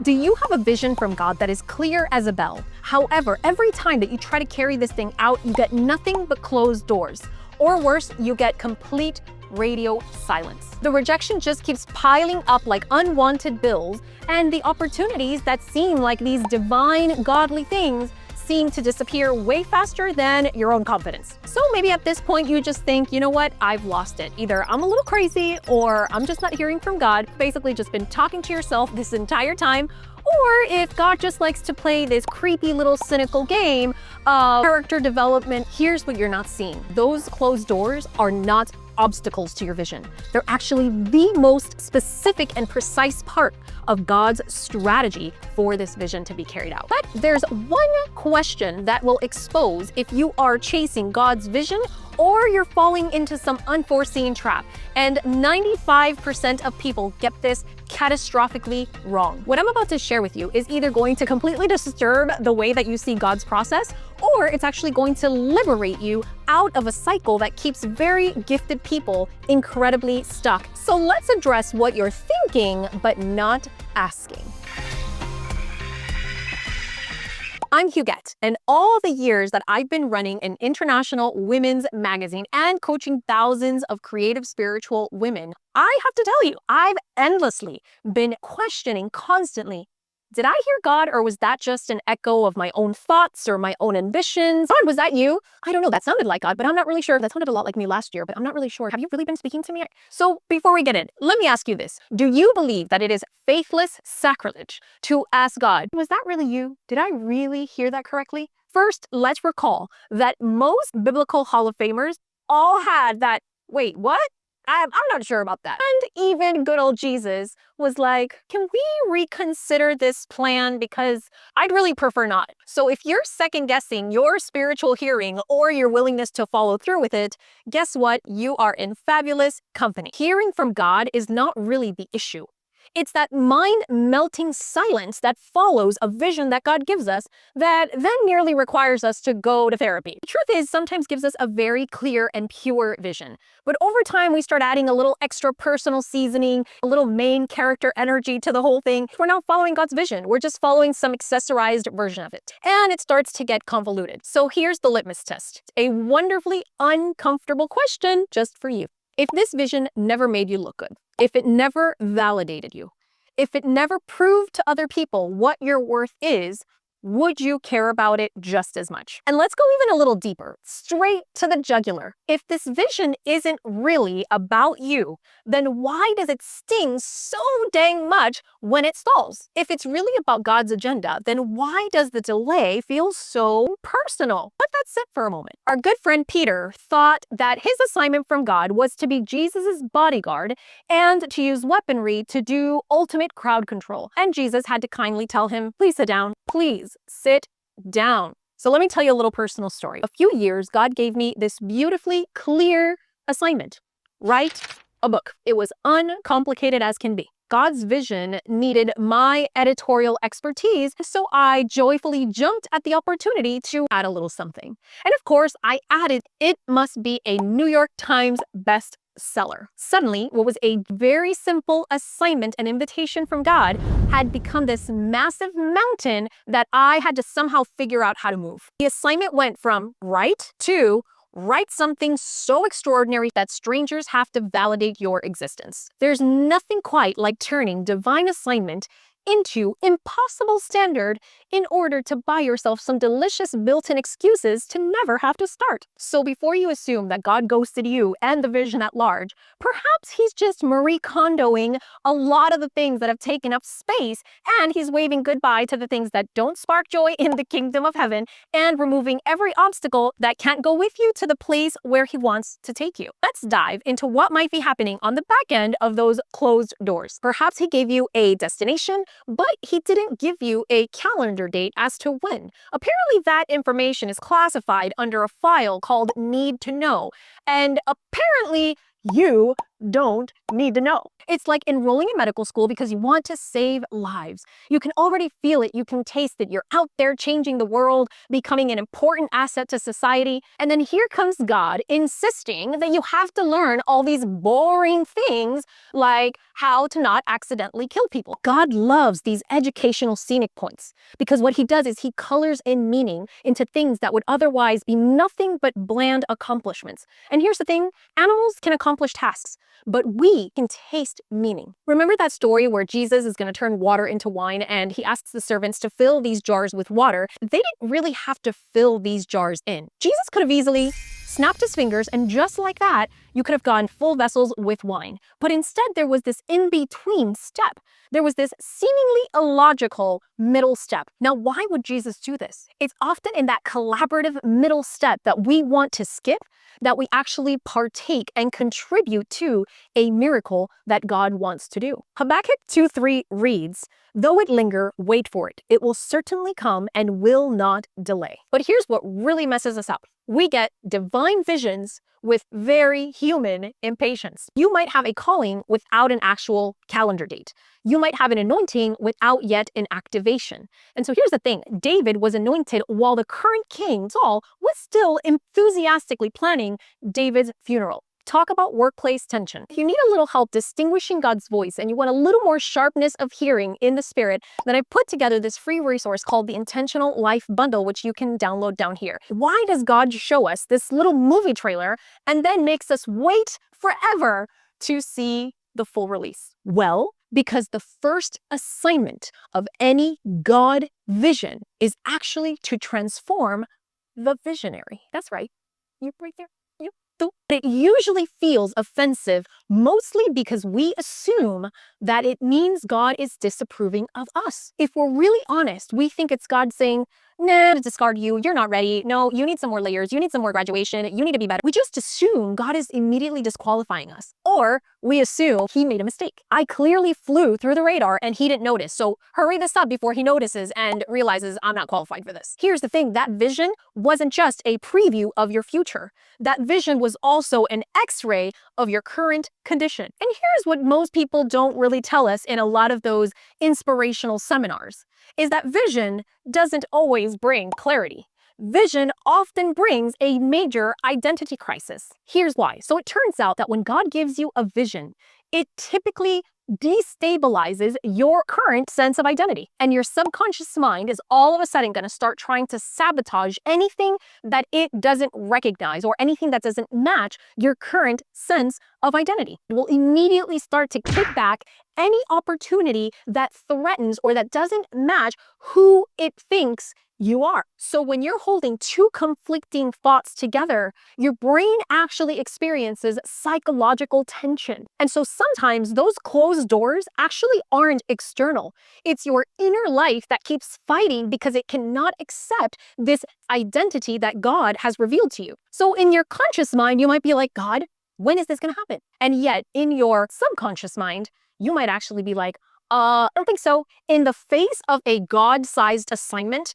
Do you have a vision from God that is clear as a bell? However, every time that you try to carry this thing out, you get nothing but closed doors. Or worse, you get complete radio silence. The rejection just keeps piling up like unwanted bills, and the opportunities that seem like these divine, godly things seem to disappear way faster than your own confidence. So maybe at this point you just think, you know what, I've lost it. Either I'm a little crazy or I'm just not hearing from God. Basically just been talking to yourself this entire time. Or if God just likes to play this creepy little cynical game of character development, here's what you're not seeing. Those closed doors are not obstacles to your vision. They're actually the most specific and precise part of God's strategy for this vision to be carried out. But there's one question that will expose if you are chasing God's vision or you're falling into some unforeseen trap. And 95% of people get this catastrophically wrong. What I'm about to share with you is either going to completely disturb the way that you see God's process, or it's actually going to liberate you out of a cycle that keeps very gifted people incredibly stuck. So let's address what you're thinking, but not asking. I'm Huguette, and all the years that I've been running an international women's magazine and coaching thousands of creative spiritual women, I have to tell you, I've endlessly been questioning constantly, did I hear God, or was that just an echo of my own thoughts or my own ambitions? God, was that you? I don't know, that sounded like God, but I'm not really sure. That sounded a lot like me last year, but I'm not really sure. Have you really been speaking to me? So before we get in, let me ask you this. Do you believe that it is faithless sacrilege to ask God, was that really you? Did I really hear that correctly? First, let's recall that most biblical Hall of Famers all had that, wait, what? I'm not sure about that. And even good old Jesus was like, can we reconsider this plan? Because I'd really prefer not. So if you're second guessing your spiritual hearing or your willingness to follow through with it, guess what? You are in fabulous company. Hearing from God is not really the issue. It's that mind-melting silence that follows a vision that God gives us that then nearly requires us to go to therapy. The truth is, sometimes gives us a very clear and pure vision. But over time, we start adding a little extra personal seasoning, a little main character energy to the whole thing. We're not following God's vision. We're just following some accessorized version of it. And it starts to get convoluted. So here's the litmus test. A wonderfully uncomfortable question just for you. If this vision never made you look good, if it never validated you, if it never proved to other people what your worth is, would you care about it just as much? And let's go even a little deeper, straight to the jugular. If this vision isn't really about you, then why does it sting so dang much when it stalls? If it's really about God's agenda, then why does the delay feel so personal? Let that sit for a moment. Our good friend Peter thought that his assignment from God was to be Jesus's bodyguard and to use weaponry to do ultimate crowd control. And Jesus had to kindly tell him, please sit down, please. Sit down. So let me tell you a little personal story. A few years, God gave me this beautifully clear assignment. Write a book. It was uncomplicated as can be. God's vision needed my editorial expertise, so I joyfully jumped at the opportunity to add a little something. And of course, I added, it must be a New York Times bestseller. Suddenly, what was a very simple assignment and invitation from God had become this massive mountain that I had to somehow figure out how to move. The assignment went from write to write something so extraordinary that strangers have to validate your existence. There's nothing quite like turning divine assignment into impossible standard in order to buy yourself some delicious built-in excuses to never have to start. So before you assume that God ghosted you and the vision at large, perhaps he's just Marie Kondoing a lot of the things that have taken up space, and he's waving goodbye to the things that don't spark joy in the kingdom of heaven and removing every obstacle that can't go with you to the place where he wants to take you. Let's dive into what might be happening on the back end of those closed doors. Perhaps he gave you a destination, but he didn't give you a calendar date as to when. Apparently that information is classified under a file called Need to Know, and apparently you don't need to know. It's like enrolling in medical school because you want to save lives. You can already feel it, you can taste it. You're out there changing the world, becoming an important asset to society. And then here comes God insisting that you have to learn all these boring things like how to not accidentally kill people. God loves these educational scenic points because what he does is he colors in meaning into things that would otherwise be nothing but bland accomplishments. And here's the thing, animals can accomplish tasks, but we can taste meaning. Remember that story where Jesus is going to turn water into wine and he asks the servants to fill these jars with water? They didn't really have to fill these jars in. Jesus could have easily snapped his fingers, and just like that, you could have gotten full vessels with wine. But instead, there was this in-between step. There was this seemingly illogical middle step. Now, why would Jesus do this? It's often in that collaborative middle step that we want to skip that we actually partake and contribute to a miracle that God wants to do. Habakkuk 2:3 reads, "Though it linger, wait for it. It will certainly come and will not delay." But here's what really messes us up. We get divine visions with very human impatience. You might have a calling without an actual calendar date. You might have an anointing without yet an activation. And so here's the thing, David was anointed while the current king, Saul, was still enthusiastically planning David's funeral. Talk about workplace tension. If you need a little help distinguishing God's voice and you want a little more sharpness of hearing in the spirit, then I put together this free resource called the Intentional Life Bundle, which you can download down here. Why does God show us this little movie trailer and then makes us wait forever to see the full release? Well, because the first assignment of any God vision is actually to transform the visionary. That's right. You right there. It usually feels offensive, mostly because we assume that it means God is disapproving of us. If we're really honest, we think it's God saying, nah, discard you, you're not ready. No, you need some more layers, you need some more graduation, you need to be better. We just assume God is immediately disqualifying us. Or we assume he made a mistake. I clearly flew through the radar and he didn't notice, so hurry this up before he notices and realizes I'm not qualified for this. Here's the thing, that vision wasn't just a preview of your future. That vision was also an X-ray of your current condition. And here's what most people don't really tell us in a lot of those inspirational seminars, is that vision doesn't always bring clarity. Vision often brings a major identity crisis. Here's why. So it turns out that when God gives you a vision, it typically destabilizes your current sense of identity. And your subconscious mind is all of a sudden going to start trying to sabotage anything that it doesn't recognize or anything that doesn't match your current sense of identity. It will immediately start to kick back any opportunity that threatens or that doesn't match who it thinks you are. So when you're holding two conflicting thoughts together, your brain actually experiences psychological tension. And so sometimes those closed doors actually aren't external. It's your inner life that keeps fighting because it cannot accept this identity that God has revealed to you. So in your conscious mind, you might be like, God, when is this going to happen? And yet in your subconscious mind, you might actually be like, I don't think so. In the face of a God-sized assignment,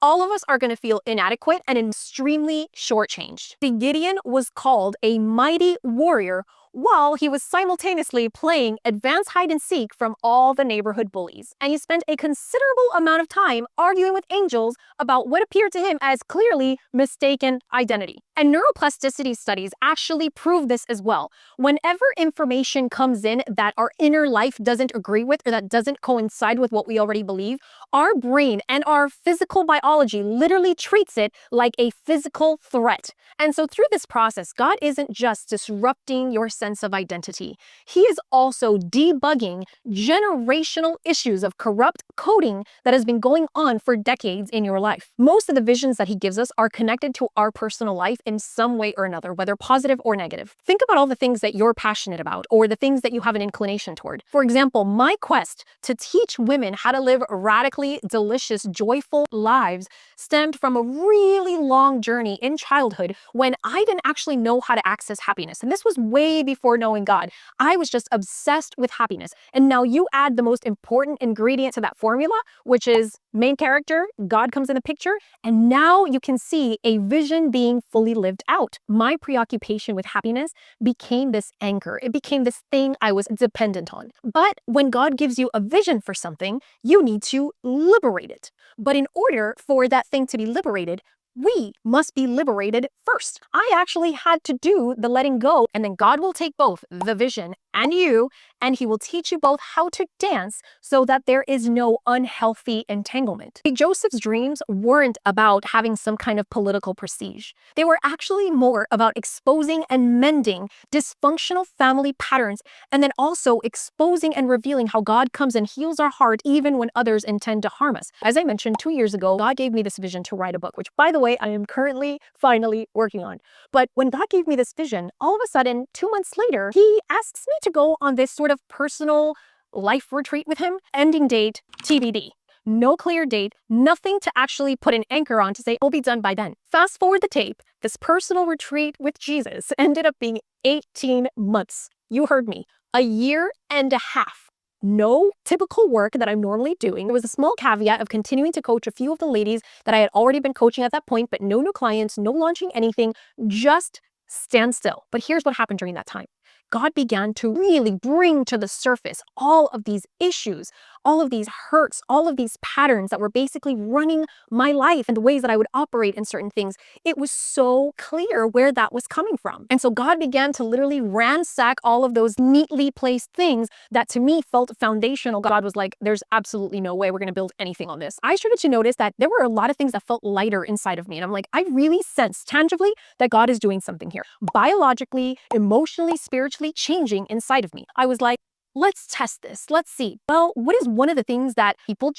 all of us are going to feel inadequate and extremely shortchanged. Gideon was called a mighty warrior while he was simultaneously playing advanced hide and seek from all the neighborhood bullies. And he spent a considerable amount of time arguing with angels about what appeared to him as clearly mistaken identity. And neuroplasticity studies actually prove this as well. Whenever information comes in that our inner life doesn't agree with or that doesn't coincide with what we already believe, our brain and our physical biology literally treats it like a physical threat. And so through this process, God isn't just disrupting your sense of identity. He is also debugging generational issues of corrupt coding that has been going on for decades in your life. Most of the visions that he gives us are connected to our personal life in some way or another, whether positive or negative. Think about all the things that you're passionate about or the things that you have an inclination toward. For example, my quest to teach women how to live radically delicious, joyful lives stemmed from a really long journey in childhood when I didn't actually know how to access happiness. And this was way before knowing God. I was just obsessed with happiness. And now you add the most important ingredient to that formula, which is main character, God comes in the picture, and now you can see a vision being fully lived out. My preoccupation with happiness became this anchor. It became this thing I was dependent on. But when God gives you a vision for something, you need to liberate it. But in order for that thing to be liberated, we must be liberated first. I actually had to do the letting go, and then God will take both the vision and you, and he will teach you both how to dance so that there is no unhealthy entanglement. Joseph's dreams weren't about having some kind of political prestige. They were actually more about exposing and mending dysfunctional family patterns, and then also exposing and revealing how God comes and heals our heart even when others intend to harm us. As I mentioned 2 years ago, God gave me this vision to write a book, which, by the way, I am currently finally working on. But when God gave me this vision, all of a sudden, 2 months later, he asks me to go on this sort of personal life retreat with him. Ending date, TBD. No clear date, nothing to actually put an anchor on to say, it'll be done by then. Fast forward the tape, this personal retreat with Jesus ended up being 18 months. You heard me, a year and a half. No typical work that I'm normally doing. There was a small caveat of continuing to coach a few of the ladies that I had already been coaching at that point, but no new clients, no launching anything, just stand still. But here's what happened during that time. God began to really bring to the surface all of these issues, all of these hurts, all of these patterns that were basically running my life and the ways that I would operate in certain things. It was so clear where that was coming from. And so God began to literally ransack all of those neatly placed things that to me felt foundational. God was like, there's absolutely no way we're going to build anything on this. I started to notice that there were a lot of things that felt lighter inside of me. And I'm like, I really sense tangibly that God is doing something here. Biologically, emotionally, spiritually, changing inside of me. I was like, let's test this. Let's see. Well, what is one of the things that people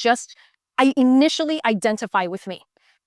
I initially identify with me?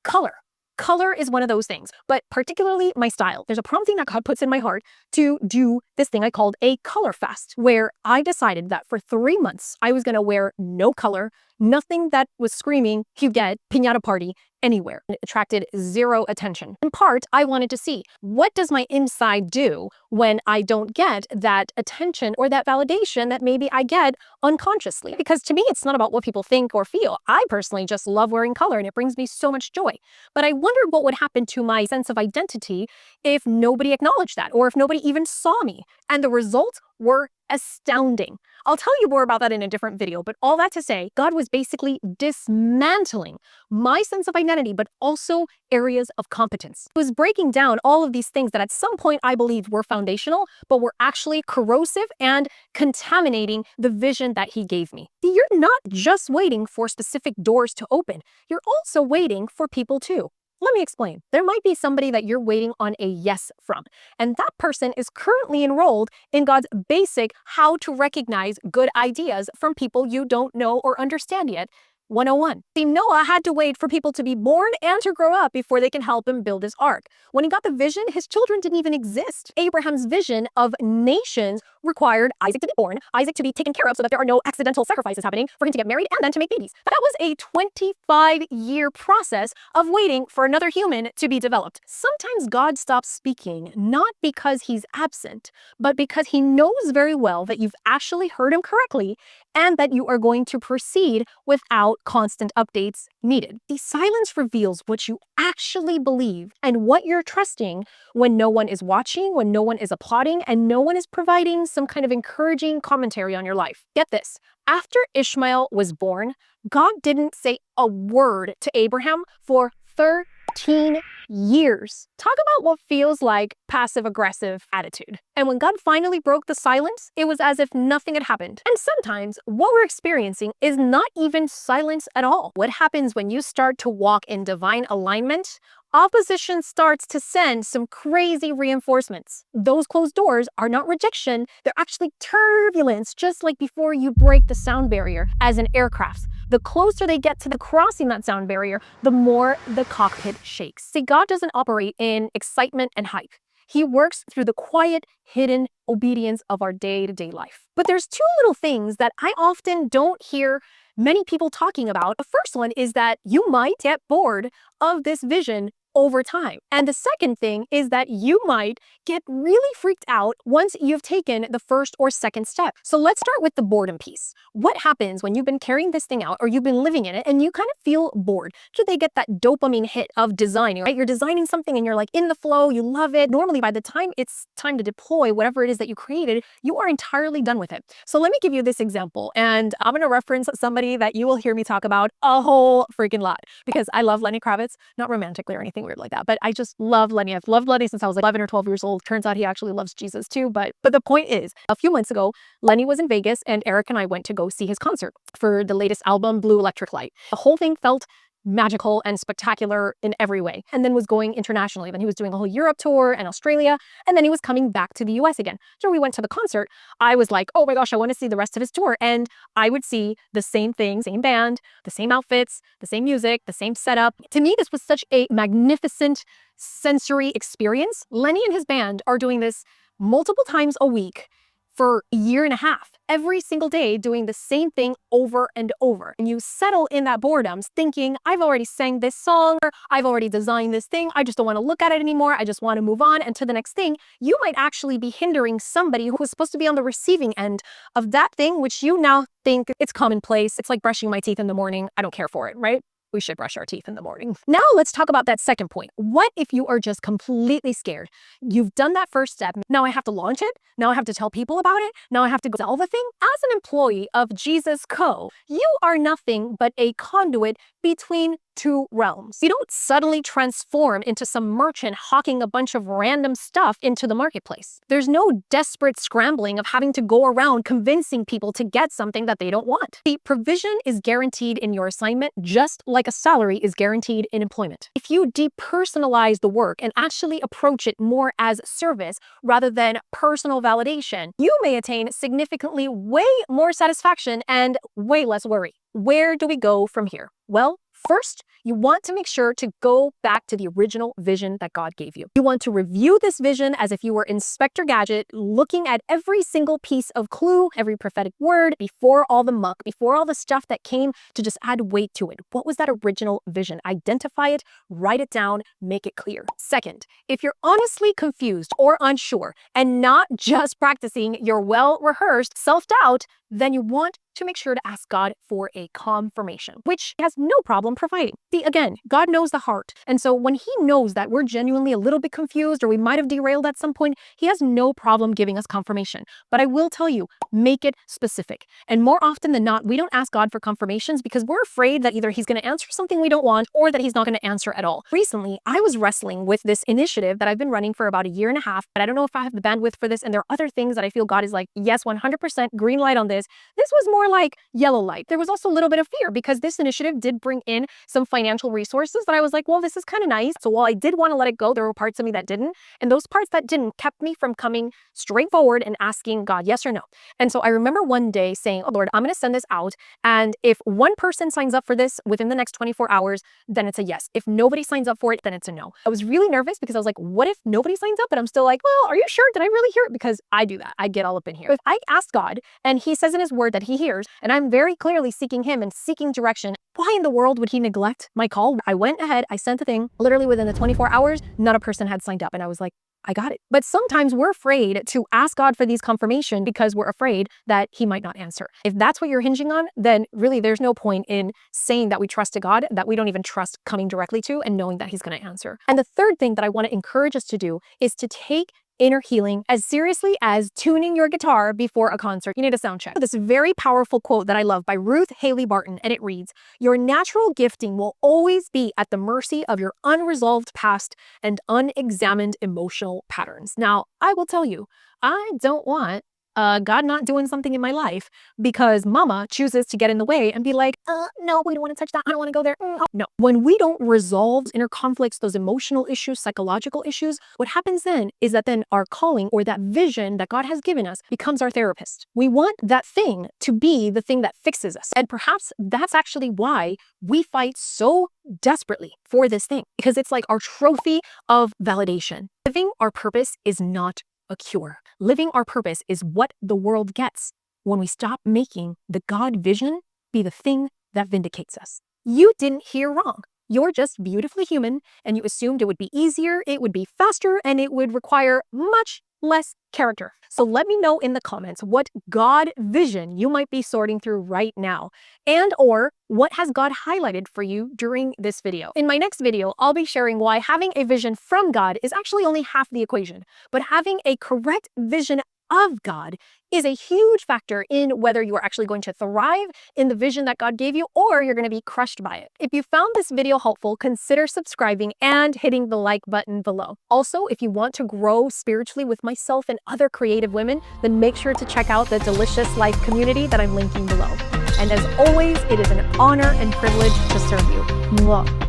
Color. Color is one of those things, but particularly my style. There's a prompting that God puts in my heart to do this thing I called a color fast, where I decided that for 3 months, I was going to wear no color, nothing that was screaming, Huguette, piñata party, anywhere. It attracted zero attention. In part, I wanted to see, what does my inside do when I don't get that attention or that validation that maybe I get unconsciously? Because to me, it's not about what people think or feel. I personally just love wearing color and it brings me so much joy. But I wondered what would happen to my sense of identity if nobody acknowledged that, or if nobody even saw me. And the results were astounding. I'll tell you more about that in a different video, but all that to say, God was basically dismantling my sense of identity, but also areas of competence. He was breaking down all of these things that at some point I believed were foundational, but were actually corrosive and contaminating the vision that he gave me. See, you're not just waiting for specific doors to open, you're also waiting for people too. Let me explain. There might be somebody that you're waiting on a yes from, and that person is currently enrolled in God's basic how to recognize good ideas from people you don't know or understand yet. 101. See, Noah had to wait for people to be born and to grow up before they can help him build his ark. When he got the vision, his children didn't even exist. Abraham's vision of nations required Isaac to be born, Isaac to be taken care of so that there are no accidental sacrifices happening, for him to get married and then to make babies. That was a 25-year process of waiting for another human to be developed. Sometimes God stops speaking, not because he's absent, but because he knows very well that you've actually heard him correctly and that you are going to proceed without constant updates needed. The silence reveals what you actually believe and what you're trusting when no one is watching, when no one is applauding, and no one is providing some kind of encouraging commentary on your life. Get this. After Ishmael was born, God didn't say a word to Abraham for 13 years. Talk about what feels like passive-aggressive attitude. And when God finally broke the silence, it was as if nothing had happened. And sometimes what we're experiencing is not even silence at all. What happens when you start to walk in divine alignment? Opposition starts to send some crazy reinforcements. Those closed doors are not rejection, they're actually turbulence, just like before you break the sound barrier as in aircrafts. The closer they get to the crossing that sound barrier, the more the cockpit shakes. See, God doesn't operate in excitement and hype. He works through the quiet, hidden obedience of our day-to-day life. But there's two little things that I often don't hear many people talking about. The first one is that you might get bored of this vision over time. And the second thing is that you might get really freaked out once you've taken the first or second step. So let's start with the boredom piece. What happens when you've been carrying this thing out or you've been living in it and you kind of feel bored? Do they get that dopamine hit of designing, right? You're designing something and you're like in the flow, you love it. Normally by the time it's time to deploy whatever it is that you created, you are entirely done with it. So let me give you this example, and I'm going to reference somebody that you will hear me talk about a whole freaking lot because I love Lenny Kravitz, not romantically or anything weird like that, but I just love Lenny. I've loved Lenny since I was like 11 or 12 years old. Turns out he actually loves Jesus too. But the point is, a few months ago, Lenny was in Vegas and Eric and I went to go see his concert for the latest album, Blue Electric Light. The whole thing felt magical and spectacular in every way, and then was going internationally. Then he was doing a whole Europe tour and Australia, and then he was coming back to the US again. So we went to the concert. I was like, oh my gosh, I want to see the rest of his tour. And I would see the same thing, same band, the same outfits, the same music, the same setup. To me, this was such a magnificent sensory experience. Lenny and his band are doing this multiple times a week for a year and a half, every single day doing the same thing over and over. And you settle in that boredom thinking, I've already sang this song, or I've already designed this thing, I just don't want to look at it anymore, I just want to move on and to the next thing. You might actually be hindering somebody who was supposed to be on the receiving end of that thing, which you now think it's commonplace. It's like brushing my teeth in the morning. I don't care for it, right? We should brush our teeth in the morning. Now let's talk about that second point. What if you are just completely scared? You've done that first step. Now I have to launch it. Now I have to tell people about it. Now I have to go sell the thing. As an employee of Jesus Co., you are nothing but a conduit between two realms. You don't suddenly transform into some merchant hawking a bunch of random stuff into the marketplace. There's no desperate scrambling of having to go around convincing people to get something that they don't want. The provision is guaranteed in your assignment, just like a salary is guaranteed in employment. If you depersonalize the work and actually approach it more as service rather than personal validation, you may attain significantly way more satisfaction and way less worry. Where do we go from here? Well, first, you want to make sure to go back to the original vision that God gave you. You want to review this vision as if you were Inspector Gadget, looking at every single piece of clue, every prophetic word, before all the muck, before all the stuff that came to just add weight to it. What was that original vision? Identify it, write it down, make it clear. Second, if you're honestly confused or unsure and not just practicing your well-rehearsed self-doubt, then you want to make sure to ask God for a confirmation, which he has no problem providing. See, again, God knows the heart. And so when he knows that we're genuinely a little bit confused or we might have derailed at some point, he has no problem giving us confirmation. But I will tell you, make it specific. And more often than not, we don't ask God for confirmations because we're afraid that either he's going to answer something we don't want or that he's not going to answer at all. Recently, I was wrestling with this initiative that I've been running for about a year and a half, but I don't know if I have the bandwidth for this. And there are other things that I feel God is like, yes, 100% green light on this. This was more like yellow light. There was also a little bit of fear because this initiative did bring in some financial resources that I was like, well, this is kind of nice. So while I did want to let it go, there were parts of me that didn't. And those parts that didn't kept me from coming straight forward and asking God, yes or no. And so I remember one day saying, oh Lord, I'm going to send this out. And if one person signs up for this within the next 24 hours, then it's a yes. If nobody signs up for it, then it's a no. I was really nervous because I was like, what if nobody signs up? And I'm still like, well, are you sure? Did I really hear it? Because I do that. I get all up in here. If I ask God and he says in his word that he hears, and I'm very clearly seeking him and seeking direction, why in the world would he neglect my call? I went ahead, I sent the thing, literally within the 24 hours, not a person had signed up. And I was like, I got it. But sometimes we're afraid to ask God for these confirmation because we're afraid that he might not answer. If that's what you're hinging on, then really there's no point in saying that we trust a God that we don't even trust coming directly to and knowing that he's going to answer. And the third thing that I want to encourage us to do is to take inner healing as seriously as tuning your guitar before a concert. You need a sound check. This very powerful quote that I love by Ruth Haley Barton, and it reads, "Your natural gifting will always be at the mercy of your unresolved past and unexamined emotional patterns." Now, I will tell you, I don't want God not doing something in my life because mama chooses to get in the way and be like, no, we don't want to touch that. I don't want to go there. No. When we don't resolve inner conflicts, those emotional issues, psychological issues, what happens then is that then our calling or that vision that God has given us becomes our therapist. We want that thing to be the thing that fixes us. And perhaps that's actually why we fight so desperately for this thing, because it's like our trophy of validation. Living our purpose is not a cure. Living our purpose is what the world gets when we stop making the God vision be the thing that vindicates us. You didn't hear wrong. You're just beautifully human, and you assumed it would be easier, it would be faster, and it would require much less character. So let me know in the comments what God vision you might be sorting through right now, and or what has God highlighted for you during this video. In my next video, I'll be sharing why having a vision from God is actually only half the equation, but having a correct vision of God is a huge factor in whether you are actually going to thrive in the vision that God gave you or you're going to be crushed by it. If you found this video helpful, consider subscribing and hitting the like button below. Also, if you want to grow spiritually with myself and other creative women, then make sure to check out the Delicious Life community that I'm linking below. And as always, it is an honor and privilege to serve you. Mwah.